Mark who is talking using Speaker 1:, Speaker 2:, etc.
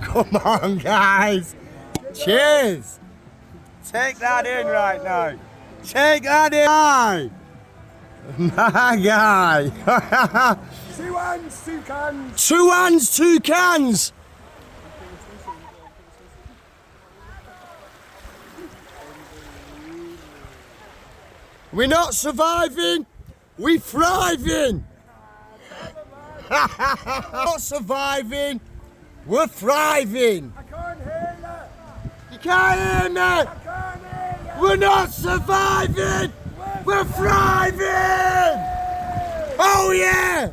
Speaker 1: Come on, guys. Cheers. Take that in right now. Take that in. My guy.
Speaker 2: 2 hands, 2 cans.
Speaker 1: 2 hands, 2 cans. We're not surviving, we're thriving. Not surviving, we're thriving.
Speaker 2: I can't hear you.
Speaker 1: You can't hear me.
Speaker 2: I can't hear you.
Speaker 1: We're not surviving, we're thriving. Oh yeah.